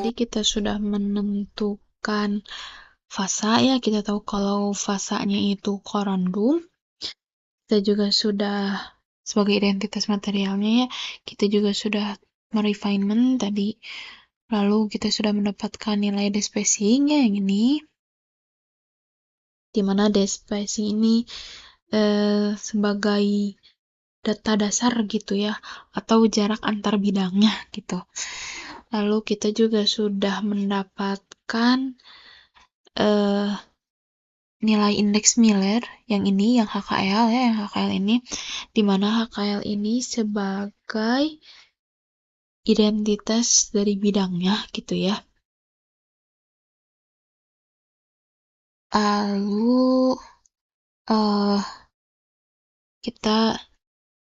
tadi kita sudah menentukan fasa ya, kita tahu kalau fasanya itu korundum. Kita juga sudah sebagai identitas materialnya ya, kita juga sudah merefinement tadi. Lalu kita sudah mendapatkan nilai despacing ya yang ini. Dimana despacing ini sebagai data dasar gitu ya, atau jarak antar bidangnya gitu. Lalu kita juga sudah mendapatkan nilai indeks Miller yang ini, yang HKL ya, yang HKL ini, dimana HKL ini sebagai identitas dari bidangnya gitu ya. Lalu kita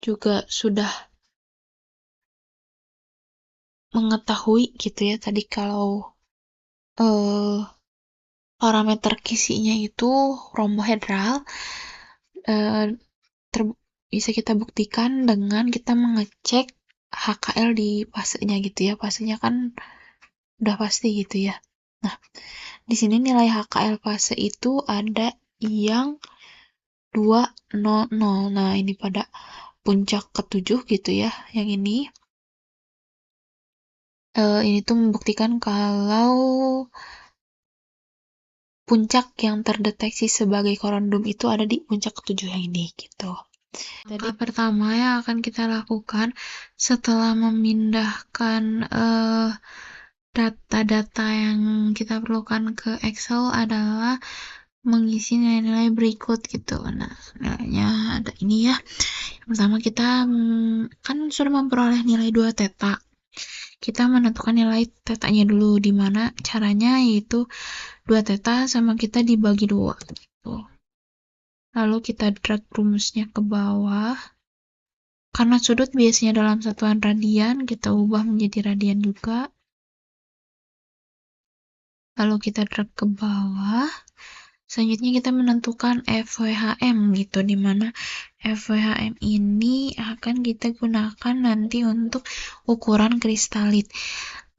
juga sudah mengetahui gitu ya tadi kalau parameter kisinya itu rombohedral, bisa kita buktikan dengan kita mengecek HKL di fasenya gitu ya. Fasenya kan udah pasti gitu ya. Nah, di sini nilai HKL fase itu ada yang 200. Nah, ini pada puncak ke-7 gitu ya. Yang ini tuh membuktikan kalau puncak yang terdeteksi sebagai korundum itu ada di puncak ke-7 yang ini gitu. Langkah pertama yang akan kita lakukan setelah memindahkan data-data yang kita perlukan ke Excel adalah mengisi nilai-nilai berikut gitu. Nah, nilainya ada ini ya. Yang pertama kita kan sudah memperoleh nilai 2 theta. Kita menentukan nilai tetanya dulu, dimana caranya yaitu 2 theta sama kita dibagi 2 gitu. Lalu kita drag rumusnya ke bawah. Karena sudut biasanya dalam satuan radian, kita ubah menjadi radian juga. Lalu kita drag ke bawah. Selanjutnya kita menentukan FWHM gitu, dimana FWHM ini akan kita gunakan nanti untuk ukuran kristalit.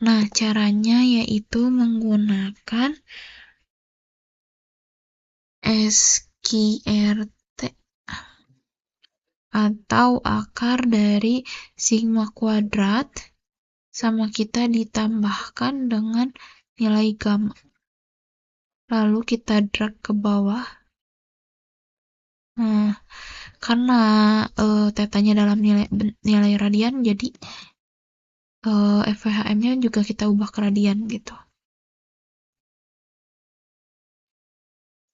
Nah, caranya yaitu menggunakan SQRT atau akar dari sigma kuadrat sama kita ditambahkan dengan nilai gamma. Lalu kita drag ke bawah. Nah, karena tetanya dalam nilai radian, jadi FWHM-nya juga kita ubah ke radian gitu.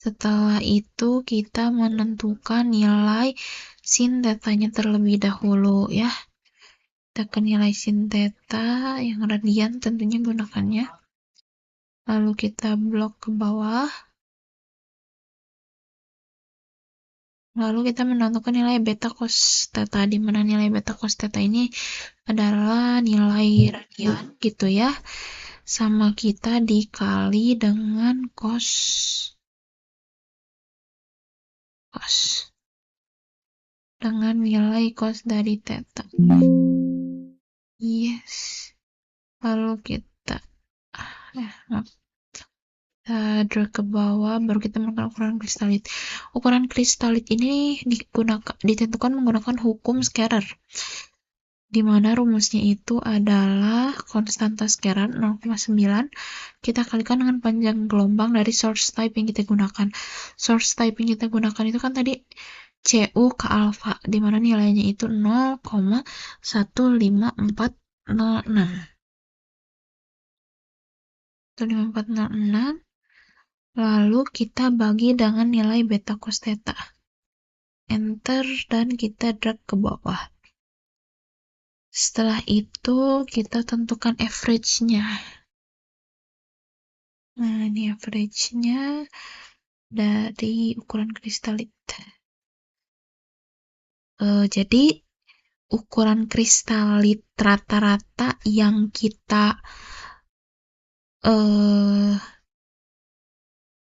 Setelah itu kita menentukan nilai sin tetanya terlebih dahulu ya. Kita ke nilai sin teta yang radian tentunya gunakannya. Lalu kita blok ke bawah. Lalu kita menentukan nilai beta cos theta, di mana nilai beta cos theta ini adalah nilai radian gitu ya, sama kita dikali dengan cos dengan nilai cos dari theta. Yes. Lalu kita drag ke bawah, baru kita menggunakan ukuran kristalit. Ukuran kristalit ini ditentukan menggunakan hukum Scarer, di mana rumusnya itu adalah konstanta Scarer 0,9 kita kalikan dengan panjang gelombang dari source type yang kita gunakan. Source type yang kita gunakan itu kan tadi Cu ke alfa, di mana nilainya itu 0,15406. 15406. Lalu kita bagi dengan nilai beta cos theta. Enter dan kita drag ke bawah. Setelah itu kita tentukan average-nya. Nah, ini average-nya dari ukuran kristalit. Jadi ukuran kristalit rata-rata yang kita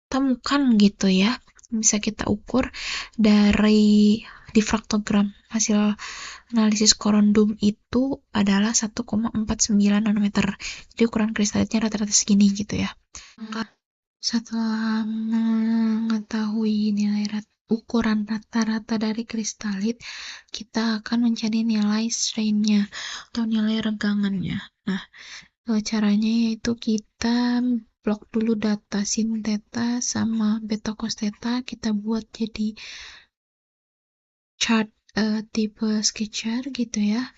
temukan gitu ya, bisa kita ukur dari diffractogram hasil analisis korundum itu adalah 1,49 nanometer. Jadi ukuran kristalitnya rata-rata segini gitu ya. Setelah mengetahui ukuran rata-rata dari kristalit, kita akan mencari nilai strain-nya atau nilai regangannya. Nah, caranya yaitu kita blok dulu data sin theta sama beta cos theta, kita buat jadi chart tipe sketcher gitu ya.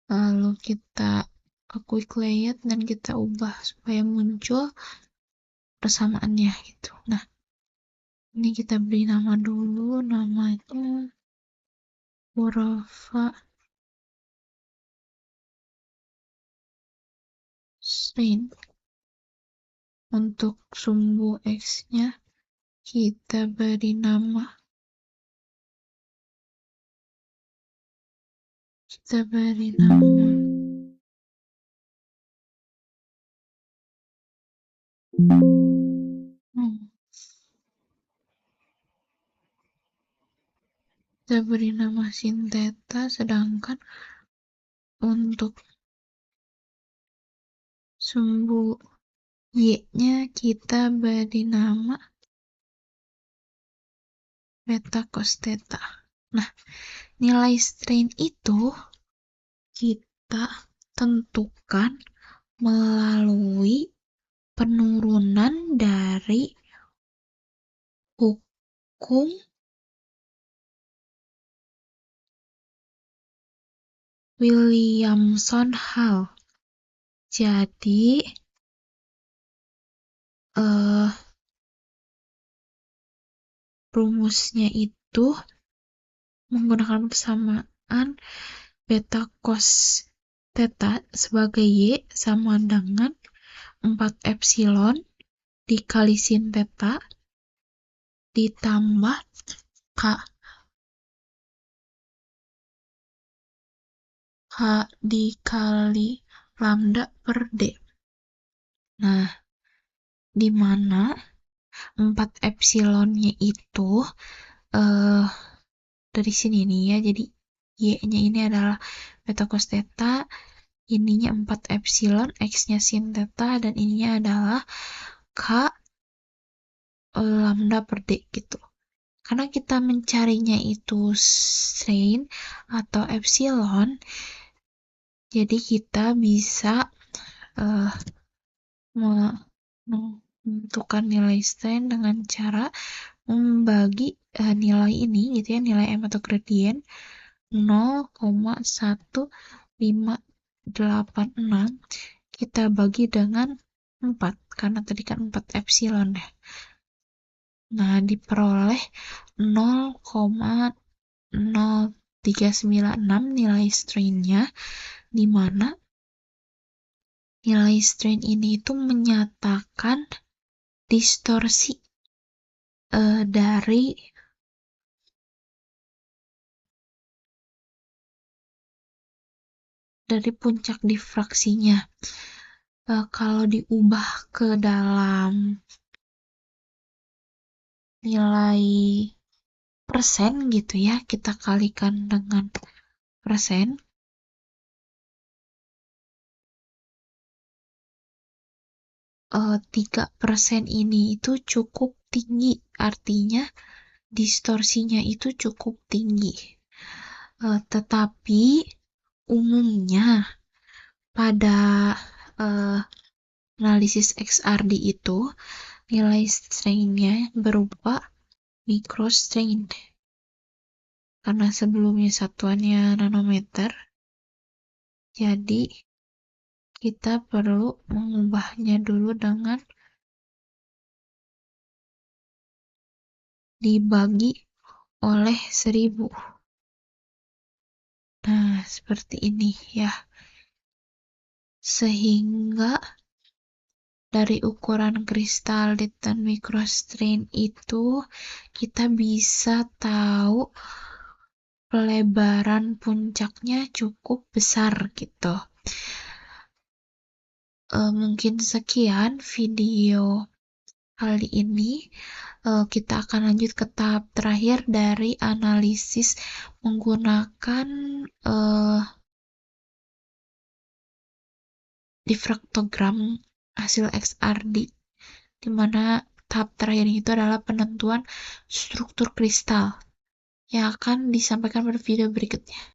Lalu kita ke quick layout dan kita ubah supaya muncul persamaannya gitu. Nah, ini kita beri nama dulu, namanya Kurva strain. Untuk sumbu X-nya kita beri nama sin theta, sedangkan untuk sumbu Y-nya kita beri nama beta cos theta. Nah, nilai strain itu kita tentukan melalui penurunan dari hukum Williamson-Hall. Jadi rumusnya itu menggunakan persamaan beta cos theta sebagai Y sama dengan 4 epsilon dikali sin theta ditambah K dikali lambda per D. Nah, di mana 4 epsilonnya itu dari sini nih ya, jadi Y-nya ini adalah beta cos theta, ininya 4 epsilon, X-nya sin theta, dan ininya adalah K lambda per D gitu. Karena kita mencarinya itu strain atau epsilon, jadi kita bisa menentukan nilai strain dengan cara membagi nilai ini gitu ya, nilai M atau gradient 0,1586 kita bagi dengan 4 karena tadi kan 4 epsilon ya. Nah, diperoleh 0,0396 nilai strain-nya, di mana nilai strain ini itu menyatakan distorsi dari puncak difraksinya. Kalau diubah ke dalam nilai persen gitu ya, kita kalikan dengan persen, 3% ini itu cukup tinggi, artinya distorsinya itu cukup tinggi. Tetapi umumnya pada analisis XRD itu nilai strain-nya berupa microstrain. Karena sebelumnya satuannya nanometer, jadi kita perlu mengubahnya dulu dengan dibagi oleh 1000. Nah, seperti ini ya. Sehingga dari ukuran kristalit dan microstrain itu kita bisa tahu pelebaran puncaknya cukup besar gitu. Mungkin sekian video Kali ini kita akan lanjut ke tahap terakhir dari analisis menggunakan diffractogram hasil XRD, di mana tahap terakhir itu adalah penentuan struktur kristal yang akan disampaikan pada video berikutnya.